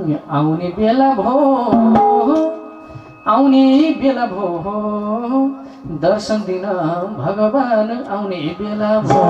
आउने बेला भो आउने बेला भो दर्शन दिन भगवान आउने बेला भो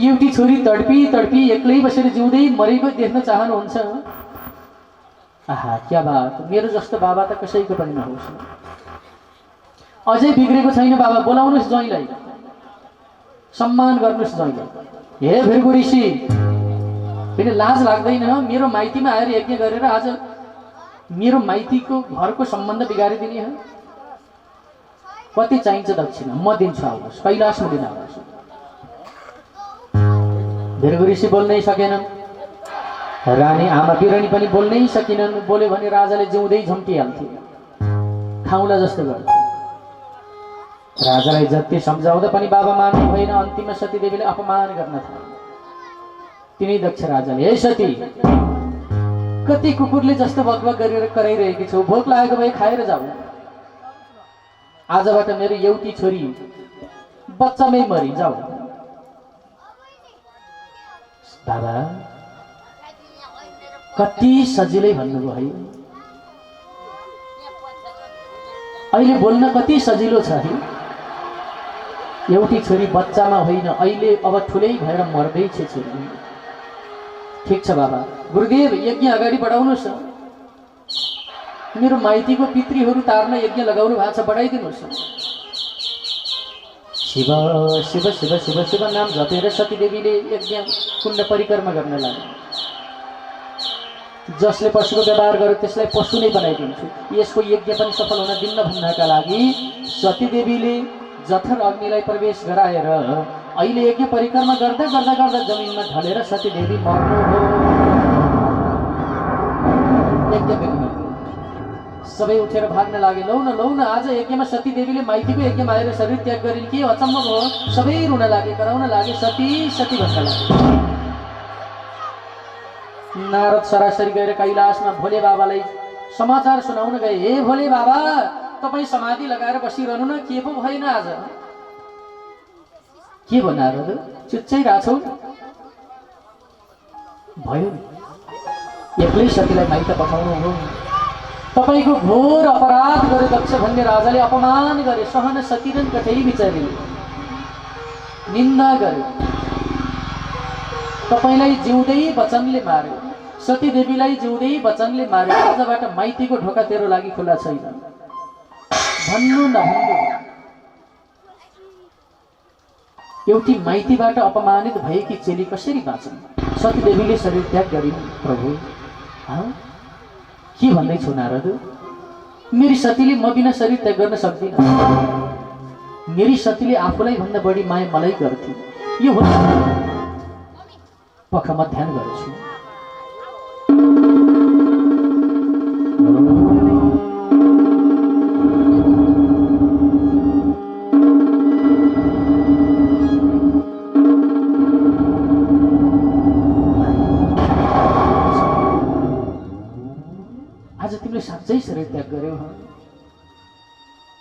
एउटी छोरी तडपी तडपी एक्लै बसेर जिउँदै मरेको देख्न चाहनुहुन्छ? आहा क्या बात, मेरो जस्तो बाबा त कसैको पनि नहोस्। अझै बिग्रेको छैन बाबा, बोलाउनुहोस् ज्वाइँलाई, सम्मान गर्नुहोस् ज्वाइँलाई। हे भिरगु ऋषि, फेरि लाज लाग्दैन मेरो माइतीमा आएर यज्ञ गरेर आज मेरो माइतीको घरको सम्बन्ध बिगारिदिने? कति चाहिन्छ दक्षिणा? म दिन्छु, आउनुहोस्, कैलाशमा दिन आउनुहोस्। भिरगु ऋषि बोल्नै सकेनन्, रानी आमा बिरानी पनि बोल्नै सकिनन्। बोल्यो भने राजाले जिउँदै झम्टिहाल्थे, खाउला जस्तो गर्थे। राजालाई जति सम्झाउँदा पनि बाबा मान्नु भएन। अन्तिममा सतीदेवीले अपमान गर्न थाले। तिनी दक्ष राजाले, हे सती, कति कुकुरले जस्तो बकबक गरेर कराइरहेकी छौ, भोक लागेको भए खाएर जाऊ। आजबाट मेरो एउटी छोरी बच्चामै मरि जाऊ। बाबा कति सजिलै भन्नुभयो है, अहिले बोल्न कति सजिलो छ है। एउटी छोरी बच्चामा होइन, अहिले अब ठुलै भएर मर्दैछ छोरी। ठिक छ बाबा, गुरुदेव यज्ञ अगाडि बढाउनुहोस्। मेरो माइतीको पितृहरू तार्न यज्ञ लगाउनु भएको छ, बढाइदिनुहोस्। शिव शिव शिव शिव शिव नाम जपेर सतीदेवीले यज्ञ कुण्ड परिक्रमा गर्न लागे। जसले पशुको व्यवहार गर्यो त्यसलाई पशु नै बनाइदिन्छु, यसको यज्ञ पनि सफल हुन दिन्न भन्नका लागि सतीदेवीले जठर अग्निलाई प्रवेश गराएर अहिले यज्ञ परिक्रमा गर्दा गर्दा गर्दा जमिनमा ढलेर सतीदेवी मर्नु हो। यज्ञ सबै उठेर भाग्न लागे। लौ न आज यज्ञमा सतीदेवीले माइतीको यज्ञमा आएर शरीर त्याग गरिन्। के अचम्म भयो, सबै रुन लागे, कराउन लागे, सती सती भन्न लागे। नारद सरासरी गएर कैलाशमा भोले बाबालाई समाचार सुनाउन गए। हे भोले बाबा, तपाईँ समाधि लगाएर बसिरहनु न, के पो भएन आज? के भो नारद, चुच्चै राछौ? भयो एक्लै सतीलाई माइत पठाउनु हो। तपाईको घोर अपराध गरे दक्ष भन्ने राजाले अपमान गरे, सहन सकिरन कतै बिचारी निन्दा गरे। तपाईलाई जिउँदै वचनले मार्यो, सतीदेवीलाई जिउँदै वचनले मार्यो। आजबाट माइतीको ढोका तेरो लागि खुला छैन। भन्नु नभन्नु एउटी माइतीबाट अपमानित भएकी चेली कसरी बाँच्छन्? सतीदेवीले शरीर त्याग गरिन्। प्रभु के भन्दैछु नारद, मेरी सतीले म बिना शरीर त्याग गर्न सक्दिन। मेरी सतीले आफूलाई भन्दा बढी माया मलाई गर्थे। यो हो पख म ध्यान गर्छु। आज तिमीले साँच्चै शरीर त्याग गर्यौ।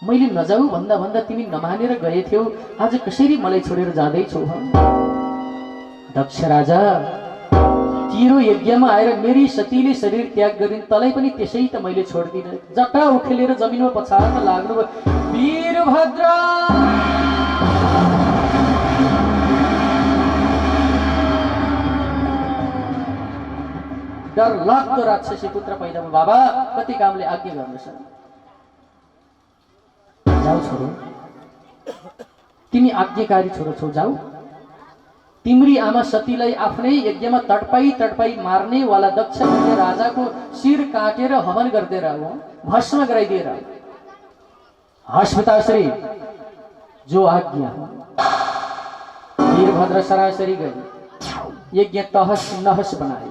मैले नजाऊ भन्दा भन्दा तिमी नमानेर गएथ्यौ, आज कसरी मलाई छोडेर जाँदैछौ? दक्ष राजा, तेरो यज्ञमा आएर मेरी सतीले शरीर त्याग गरिन्, तलाई पनि त्यसै त मैले छोड्दिन। जटा उखेलेर जमिनमा पछार्न लाग्नु। वीरभद्र, डर लाग्दो राक्षसी पुत्र पैदा भयो। बाबा कति कामले आज्ञा गर्नुहोस्। जाऊ छोरो, तिमी आज्ञाकारी छोरो छौ, जाऊ। तिम्री आमा सतीलाई आफ्नै यज्ञमा तडपाई तडपाई मार्ने वाला दक्ष भन्ने राजाको शिर काटेर हवन गरिदिएर हो, भस्म गराइदिएर। हस् पिताश्री, जो आज्ञा वीरभद्र सरासरी गए यज्ञ तहस नहस बनाए।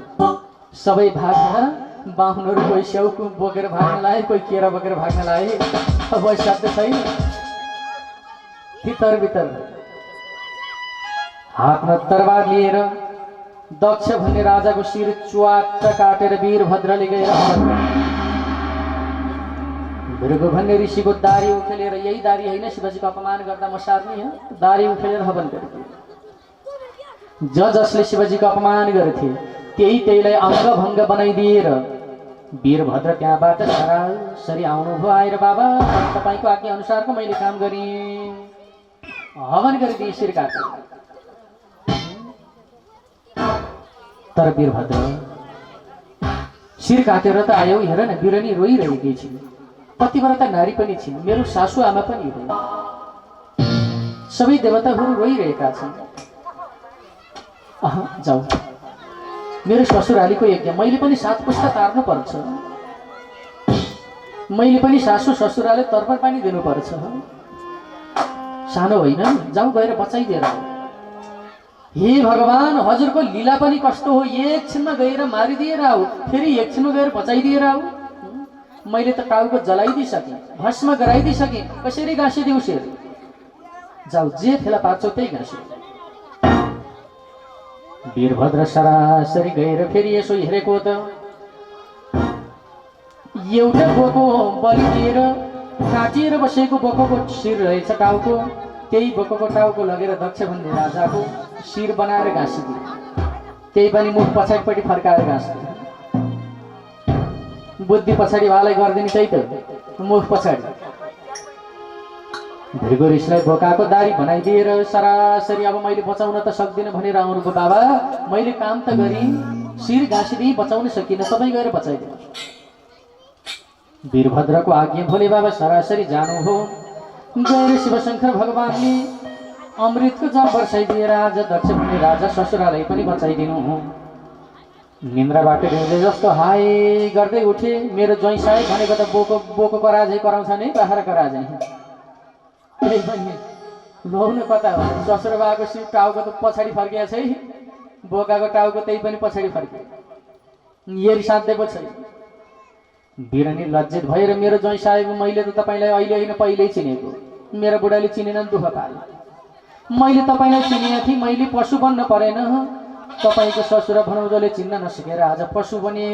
सबै भाग्दा बाहुनहरू कोही स्याउको बोकेर भाग्न लाए, कोही केरा बोकेर भाग्न लाए। अब शब्द छैन, भित्र भित्र हातमा तरबार लिएर दक्ष भन्ने राजाको शिर च्वाट्ट काटेर वीरभद्रले गएर भृगु भन्ने ऋषिको दारी उखेलेर, यही दारी होइन शिवजीको अपमान गर्दा म सार्ने हो, दारी उखेलेर हवन गर्थे। जसले शिवजीको अपमान गर्थे त्यहीलाई अङ्गभङ्ग बनाइदिएर वीरभद्र त्यहाँबाट सरासरी आउनुभयो आएर, बाबा तपाईँको आज्ञा अनुसारको मैले काम गरेँ, हवन गरिदिएँ शिर काटेर। तर वीरभद्र शिर काटेर त आयो, हेर न बिरनी रोइरहेकी छिन्, पतिव्रता नारी पनि छिन्, मेरो सासु आमा पनि हो, सबै देवताहरू रोइरहेका छन्। जाऊ, मेरो ससुरालीको यज्ञ मैले पनि 7 पुस्ता तार्नु पर्छ, मैले पनि सासु ससुराले तर्पण पानी दिनुपर्छ, सानो होइन, जाऊ गएर बचाइदिएर। हे भगवान, हजुरको लीला पनि कस्तो हो, एक छिनमा गएर मारिदिएर आऊ, फेरि एक छिनमा गएर बचाइदिएर आऊ। मैले त टाउको जलाइदिइसकेँ, भस्म गराइदिइसकेँ, कसरी गाँसिदिउँ शेर? जाऊ, जे फेला पार्छौ त्यही गाँस्यो। वीरभद्र सरासरी गएर फेरि यसो हेरेको त एउटा बोको बलि दिएर काटिएर बसेको बोकोको शिर रहेछ टाउको, त्यही बोकोको टाउको लगेर दक्ष भन्ने राजाको शिर बनाएर गाँसिदिए, त्यही पनि मुख पछाडिपट्टि फर्काएर गाँसिदिए। बुद्धि पछाडि वालाई गरिदिने त्यही त, मुख पछाडि। भृगु ऋषिलाई बोकाको दारी बनाइदिएर सरासरी अब मैले बचाउन त सक्दिनँ भनेर आउनुको, बाबा मैले काम त गरेँ, शिर गाँसिदिएँ, बचाउन सकिनँ, तपाईँ गएर बचाइदिनु। वीरभद्रको आज्ञा भोले बाबा सरासरी जानु हो, गएर शिवशङ्कर भगवानले अमृतको जल बर्साइदिएर आज दक्ष भन्ने राजा ससुरालाई पनि बचाइदिनु हो। निन्द्राबाट ढुङ्गे जस्तो हाय गर्दै उठे, मेरो ज्वाइँ साहेब भनेको त बोको कराजै कराउँछ नि, बाख्राको राजै। त्यही पनि नुहाउनु कता हो, ससुराबाको शिर टाउको त पछाडि फर्किया छै, बोकाको टाउको त्यही पनि पछाडि फर्कियो, यही साध्य पो छैन। बिरानी लज्जित भएर, मेरो ज्वाइँ साहेब मैले त तपाईँलाई अहिले होइन पहिल्यै चिनेको, मेरो बुढाले चिनेन, दुःख पायो, मैले तपाईँलाई चिनेको थिएँ, मैले पशु बन्न परेन, तपाईँको ससुरा भनौजोले चिन्न नसकेर आज पशु बने।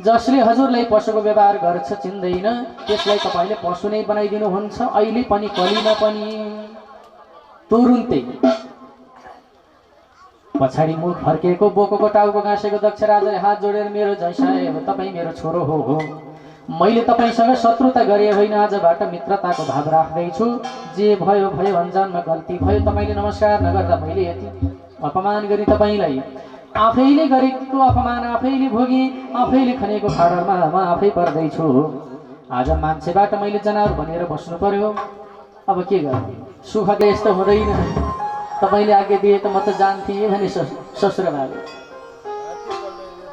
जसले हजुरलाई पशुको व्यवहार गर्छ चिन्दैन, त्यसलाई तपाईँले पशु नै बनाइदिनुहुन्छ। अहिले पनि कलिमा पनि तुरुन्तै पछाडि मुख फर्केको बोकोको टाउको गाँसेको दक्ष राजाले हात जोडेर, मेरो ज्वाइँ साहेब तपाईँ मेरो छोरो हो, मैले तपाईँसँग शत्रुता गरे होइन, आजबाट मित्रताको भाव राख्दैछु, जे भयो भयो, अन्जानमा गल्ती भयो, तपाईँले नमस्कार नगर्दा मैले यति अपमान गरी तपाईँलाई, आफैले गरेको अपमान आफैले भोगी, आफैले खनेको खाडलमा म आफै पर्दैछु। आज मान्छेबाट मैले जनावर भनेर बस्नु पर्यो, अब के गर्ने, सुख त यस्तो हुँदैन, तपाईँले आज्ञा दिए त म त जान्थेँ भने ससुराबाले।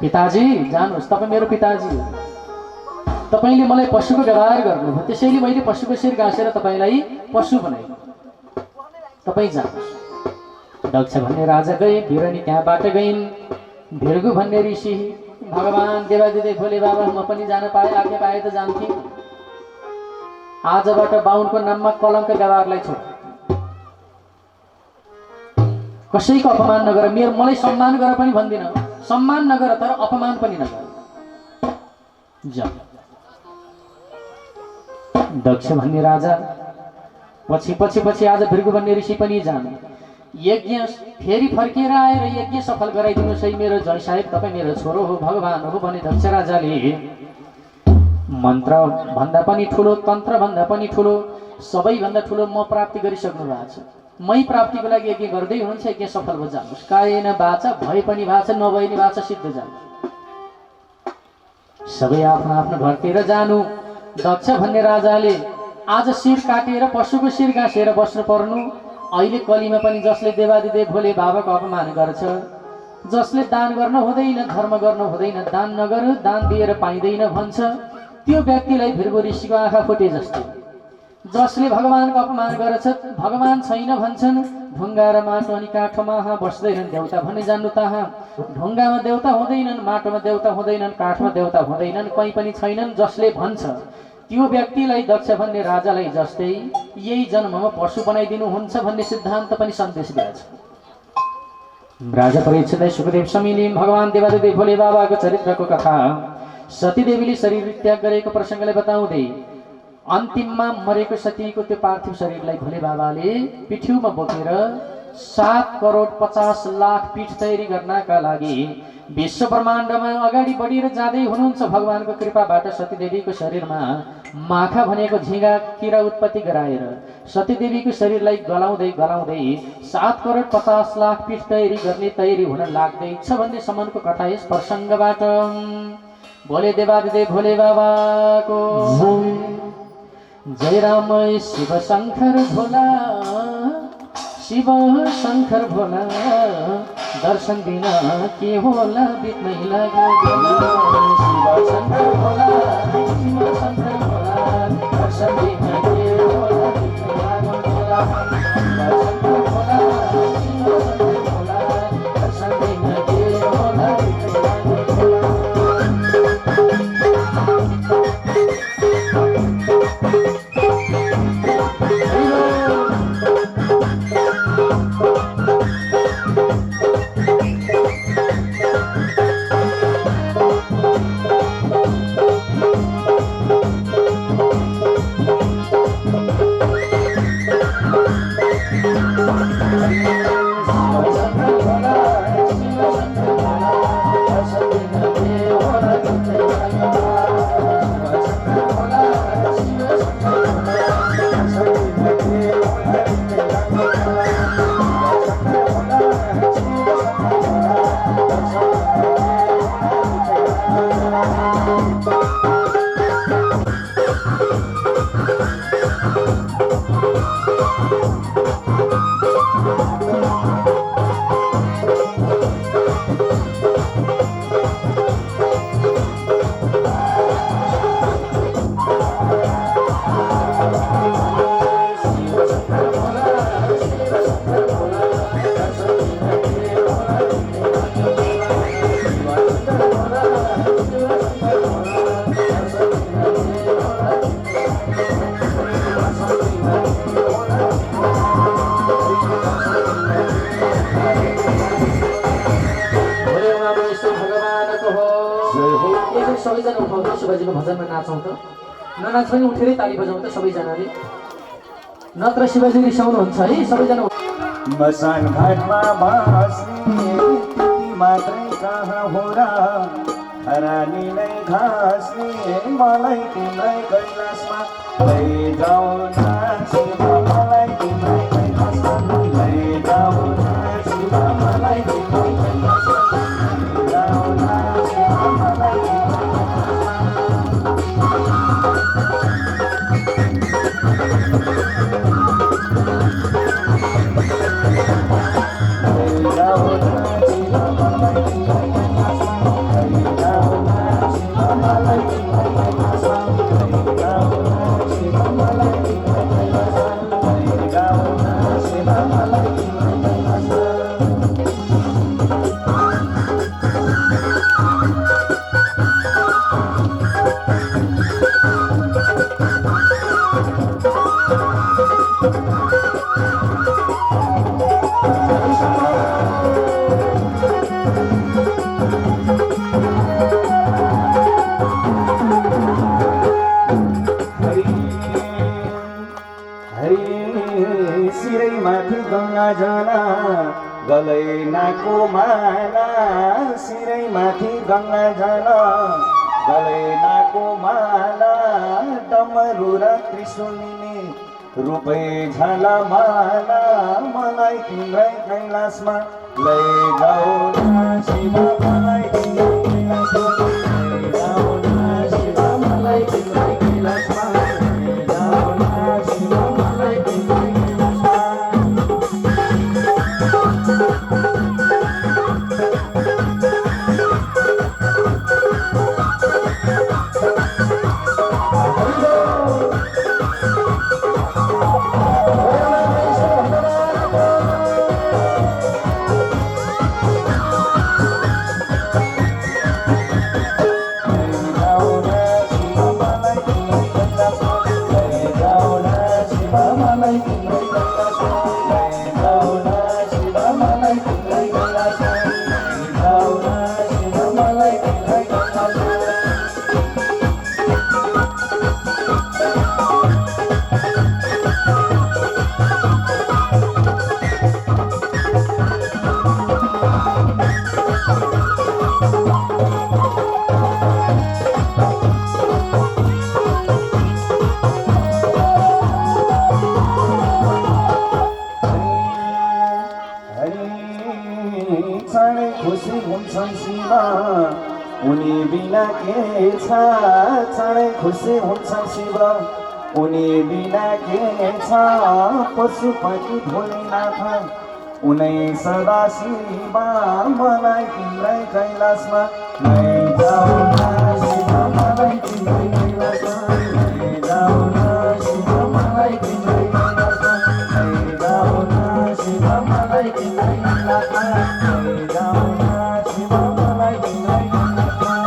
पिताजी जानुहोस्, तपाईँ मेरो पिताजी हो, तपाईँले मलाई पशुको व्यवहार गर्नुभयो, त्यसैले मैले पशुको शिर गाँसेर तपाईँलाई पशु बनाएँ, तपाईँ जानुहोस्। दक्ष भन्ने राजा गए, बिरनी त्यहाँबाट गइन्। भृगु भन्ने ऋषि भगवान देवादिदेव भोले बाबा, म पनि जान पाएँ, आज्ञा पाए त जान्थेँ, आजबाट बाहुनको नाममा कलङ्क व्यवहारलाई छोड, कसैको अपमान नगर, मेरो मलाई सम्मान गर पनि भन्दिनँ, सम्मान नगर तर अपमान पनि नगर, जा। दक्ष भन्ने राजा पछि पछि पछि आज भृगु भन्ने ऋषि पनि जाने, यज्ञ फेरि फर्केर आएर यज्ञ सफल गराइदिनुहोस् है, मेरो ज्वाइँ साहेब तपाईँ मेरो छोरो हो, भगवान हो भने दक्ष राजाले मन्त्र भन्दा पनि ठुलो, तन्त्र भन्दा पनि ठुलो, सबैभन्दा ठुलो म प्राप्ति गरिसक्नु भएको छ, मै प्राप्तिको लागि यज्ञ गर्दै हुनुहुन्छ, यज्ञ सफल भए जानुहोस्, कायेन बाचा भए पनि बाचा, नभए नि बाचा, सिद्ध जानुहोस्, सबै आफ्नो आफ्नो घरतिर जानु। दक्ष भन्ने राजाले आज शिर काटेर पशुको शिर गाँसेर बस्नु पर्नु। अहिले कलीमा पनि जसले देवादिदेव भोले बाबाको अपमान गर्छ, जसले दान गर्न हुँदैन, धर्म गर्न हुँदैन, दान नगर दान दिएर पाइँदैन भन्छ, त्यो व्यक्तिलाई भृगु ऋषिको आँखा फुटे जस्तै जसले भगवानको अपमान गर्छ भगवान छैन भन्छन्। ढुङ्गा र माटो अनि काठमा बस्दैनन् देउता भन्ने जान्नु तहाँ। ढुङ्गामा देउता हुँदैनन्, माटोमा देउता हुँदैनन्, काठमा देउता हुँदैनन्, कहीँ पनि छैनन्। जसले भन्छ त्यो व्यक्तिलाई दक्ष भन्ने राजालाई जस्तै यही जन्ममा पशु बनाइदिनुहुन्छ भन्ने सिद्धान्त पनि सन्देश दिएछ। राजा परीक्षितलाई सुखदेव समिले भगवान देवादेव भोले बाबाको चरित्रको कथा सतीदेवीले शरीर त्याग गरेको प्रसङ्गलाई बताउँदै अन्तिममा मरेको सतीको त्यो पार्थिव शरीरलाई भोले बाबाले पिठ्यूमा बोकेर 7,50,00,000 पीठ तयारी गर्नका लागि विश्व ब्रह्माण्डमा अगाडि बढेर जाँदै हुनुहुन्छ। भगवानको कृपाबाट सतीदेवीको शरीरमा माखा भनेको झिँगा किरा उत्पत्ति गराएर सतीदेवीको शरीरलाई गलाउँदै गलाउँदै 7,50,00,000 पीठ तयारी गर्ने तयारी हुन लाग्दैछ भन्ने सम्मको कथा यस प्रसङ्गबाट। भोले देवादिदेव भोले बाबाको जय राम शिव शङ्कर भोला, शिव शङ्कर भोला, दर्शन दिन के होला बित्नै लाग्यो बेला। शिव शङ्कर भोला, शिव शङ्कर भोला, दर्शन दिन के होला बित्नै लाग्यो बेला। शिव शङ्कर भोला, शिव शङ्कर भोला, दर्शन दिन के होला बित्नै लाग्यो बेला। सबैजना उठाउँदै शिवजीको भजनमा नाचौँ त, ननाच पनि उठेरै ताली बजाउँ त सबैजनाले, नत्र शिवजी रिसाउनुहुन्छ है। सबैजना मसान घाटमा बस्ने मात्रै कहाँ हो र, हरानी नै घाँस्ने मलाई तिम्रै कैलाशमा लैजाऊ न शिव, मलाई तिम्रै कैलाशमा लैजाऊ न शिव, मलाई तिम्रै कैलाशमा लैजाऊ न शिव, मलाई तिम्रै गलै नाको माला, सिरै माथि गङ्गा जल, गलै नाको माला, डमरु र त्रिशुलिनी रूपै झाला माला, मलाई तिम्रै कैलाशमा लैजाऊ न शिव, मलाई तिम्रै कैलाशमा लैजाऊ न शिव, मलाई तिम्रै कैलाशमा लैजाऊ न शिव, मलाई तिम्रै हुन्छन् शिव उनी बिना के छ चाँडै खुसी हुन्छन् शिव उनी बिना के छ पशुपति भोलेनाथ उनै सदा शिव मलाई तिम्रै कैलाशमा लैजाऊ न शिव मलाई तिम्रै कैलाशमा लैजाऊ न शिव मलाई तिम्रै कैलाशमा लैजाऊ न शिव मलाई तिम्रै कैलाशमा लैजाऊ न शिव मलाई तिम्रै कैलाशमा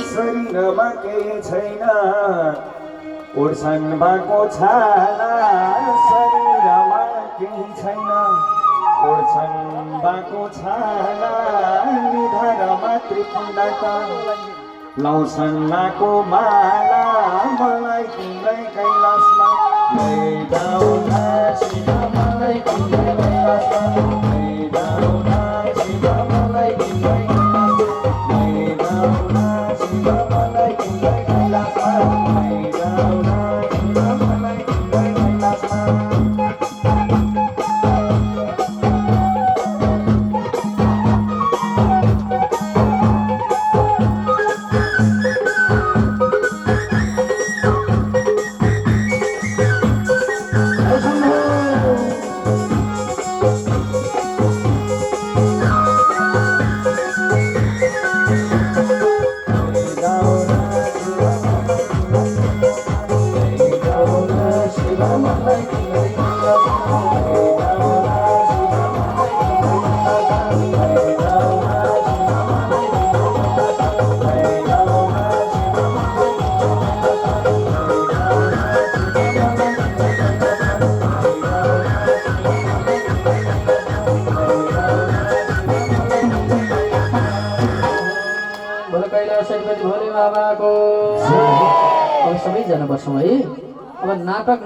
शरीरमा केही छैन उड्छन् भएको छाला शरीरमा केही छैन उड्छन् भएको छाला निधारमा त्रिपुण्डका लाउँछन् नाको माला मलाई तिम्रै कैलाशमा लैजाऊ न शिव मलाई तिम्रै कैलाशमा लैजाऊ न शिव मलाई तिम्रै कैलाशमा लैजाऊ न शिव मलाई तिम्रै कैलाशमा लैजाऊ न शिव मलाई तिम्रै कैलाशमा कैलाशपति भोले बाबाको अब सबैजना बसौँ है। अब नाटक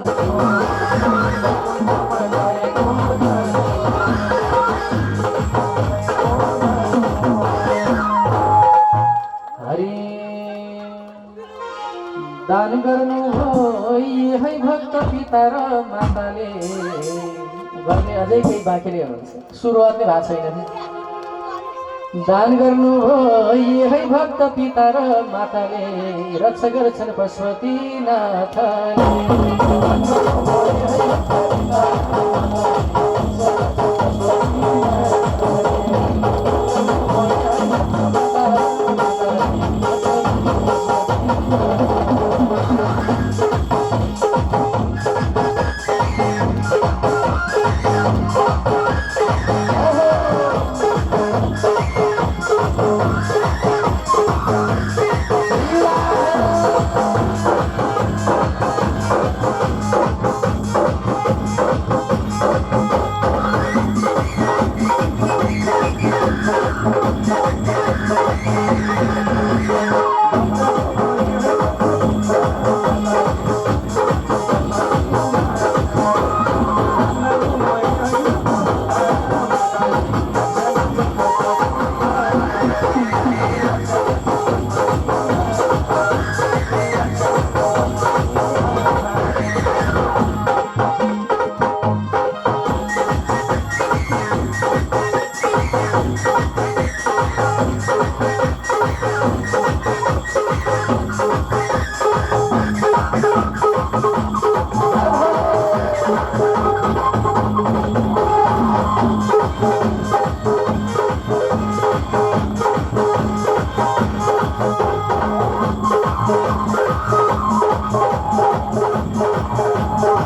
हरि दान गर्नु हो है भक्त पिता र माताले गर्ने अझै केही बाँकी नै हुनुहुन्छ सुरुवात नै भएको छैन। दान गर्नु हो है भक्त पिता र माताले रक्षा गर्छन् पशुपति नाथले।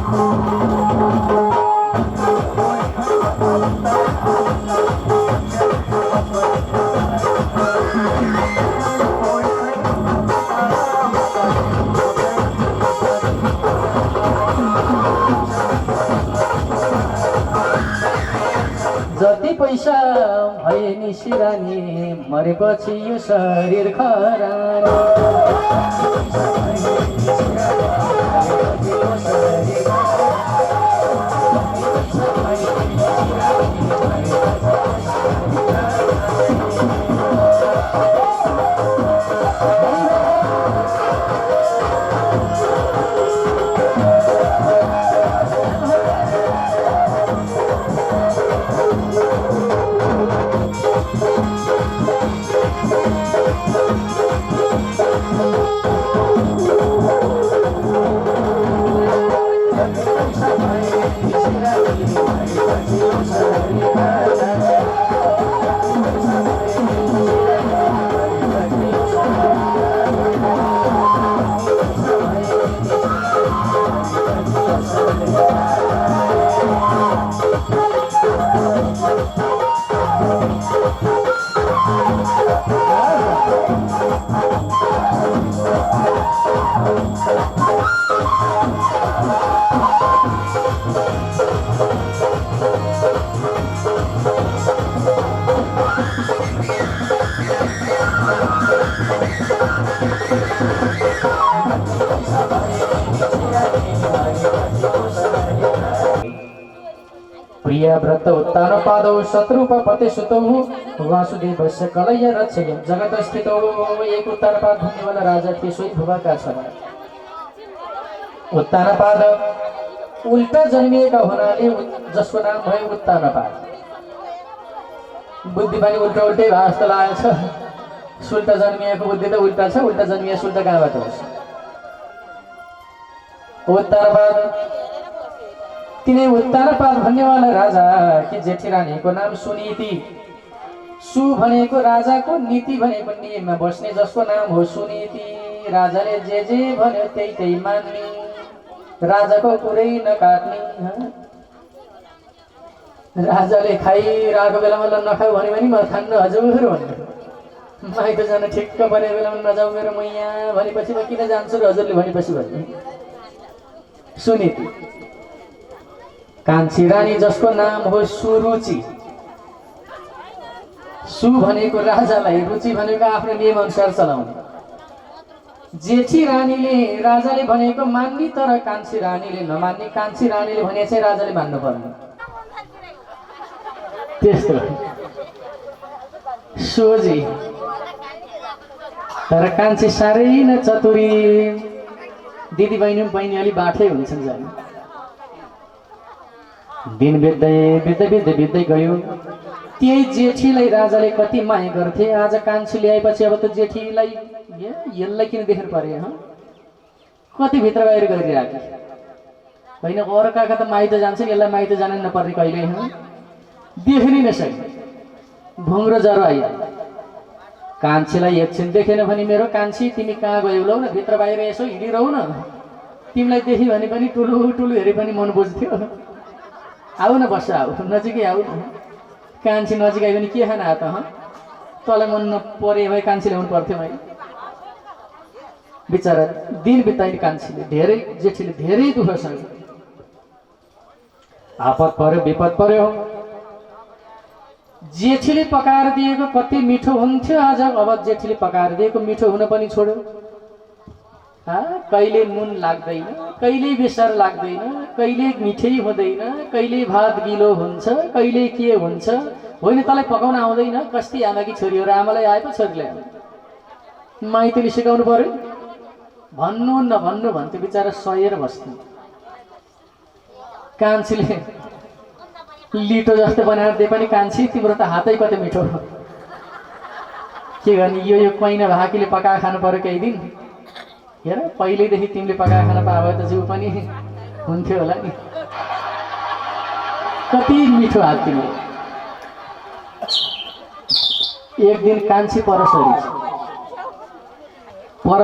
जति पैसा भए नि सिरानी मरेपछि यो शरीर खरानी प्रियव्रत उत्तानपादौ शत्रुपपते सुतौ वासुदेवस्य कलय रक्षय जगत स्थितौ। एक उत्तानपाद भन्नेवाला राजा थिए, सोही भूभाका छन्। उत्तानपाद उल्टा जन्मिएका हुनाले जसको नाम भयो उत्तानपाद। बुद्धि पनि उल्टा उल्टै भए जस्तो लागेको छ। सुल्टा जन्मिएको बुद्धि त उल्टा छ, उल्टा जन्मिए सुल्टा कहाँबाट होस्। उत्तानपाद तिनै उत्तानपाद भन्नेवाला राजा कि जेठी रानीको नाम सुनीति। सु भनेको राजाको, नीति भनेको नियममा बस्ने, जसको नाम हो सुनीति। राजाले जे भन्यो त्यही त्यही मान्ने, राजाको कुरै नकाट्ने। राजाले खाइरहेको बेलामा ल नखाऊ भन्यो भने म खान्न हजुर भन्ने। माइत जान ठिक्क परेको बेलामा नजाऊ मेरो मैया भनेपछि म किन जान्छु र हजुरले भनेपछि भन्ने। सुनीति। कान्छी रानी जसको नाम हो सुरुचि। सु भनेको राजालाई, रुचि भनेको आफ्नो नियम अनुसार चलाउने। जेठी रानीले राजाले भनेको मान्ने, तर कान्छी रानीले नमान्ने। कान्छी रानीले भने चाहिँ राजाले मान्नु पर्ने। त्यस्तो सोझी। तर कान्छी साह्रै नै चतुरी। दिदी बहिनी अलि बाठै हुन्छन् जाने। दिन बित्दै बित्दै बित्दै बित्दै गयो। त्यही जेठीलाई राजाले कति माया गर्थे। आज कान्छी ल्याएपछि अब त जेठीलाई यसलाई किन देख्नु पर्यो? कति भित्र बाहिर गरिराखे होइन। अरू काका त माइत जान्छन्, यसलाई माइत जान नपर्ने कहिले देख्नै नसके। भुङ्रो ज्वरो आइहाल्यो। कान्छीलाई एकछिन देखेन भने मेरो कान्छी तिमी कहाँ गयौ लौ न, भित्र बाहिर यसो हिँडिरहौ न। तिमीलाई देख्यो भने पनि टुलु टुलु हेरे पनि मन बुझ्थ्यो। आऊ न बस्छ, आऊ नजिकै आऊ न। कान्छी नजिक आयो भने के खाना त तँलाई मन नपरे भए कान्छी ल्याउनु पर्थ्यो मैले। बिचरा दिन बिताइने कान्छीले धेरै, जेठीले धेरै दुःख सक्यो। आपत पर्यो, विपद पर्यो। जेठीले पकाएर दिएको कति मिठो हुन्थ्यो, आज अब जेठीले पकाएर दिएको मिठो हुन पनि छोड्यो। कहिले नुन लाग्दैन, कहिले बेसार लाग्दैन, कहिले मिठै हुँदैन, कहिले भात गिलो हुन्छ, कहिले के हुन्छ। होइन तँलाई पकाउन आउँदैन, कस्ती आमाकी छोरी हो र आमालाई आए पो छोरीलाई माइतीले सिकाउनु पर्यो। भन्नु नभन्नु भन्थ्यो, बिचरा सहेर बस्थ्यो। कान्छीले लिटो जस्तो बनाएर दिए पनि कान्छी तिम्रो त हातै कति मिठो। के गर्ने, यो कैना भाकीले पकाएर खानु पर्यो केही दिन। हेर पहिल्यैदेखि तिमीले पकाएर खान पाए त जिउ पनि हुन्थ्यो होला नि। कति मिठो हात तिम्रो। एक दिन कान्छी पर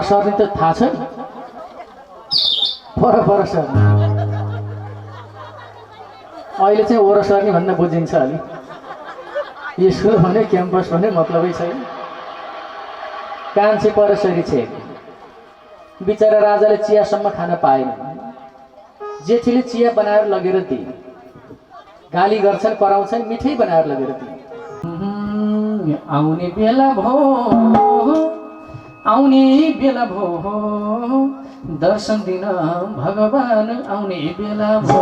सर्ने त थाहा छ, पर सर्ने। अहिले चाहिँ ओरसर्नी भन्न बुझिन्छ अलि। स्कुल भने क्याम्पस भने मतलबै छैन। कान्छे परसरी छे बिचरा राजाले चियासम्म खान पाएन। जेठीले चिया बनाएर लगेर दिए, गाली गर्छन् कराउँछन्, मिठै बनाएर लगेर दिए। आउने बेला भो, आउने बेला भो, दर्शन दिन भगवान आउने बेला भो।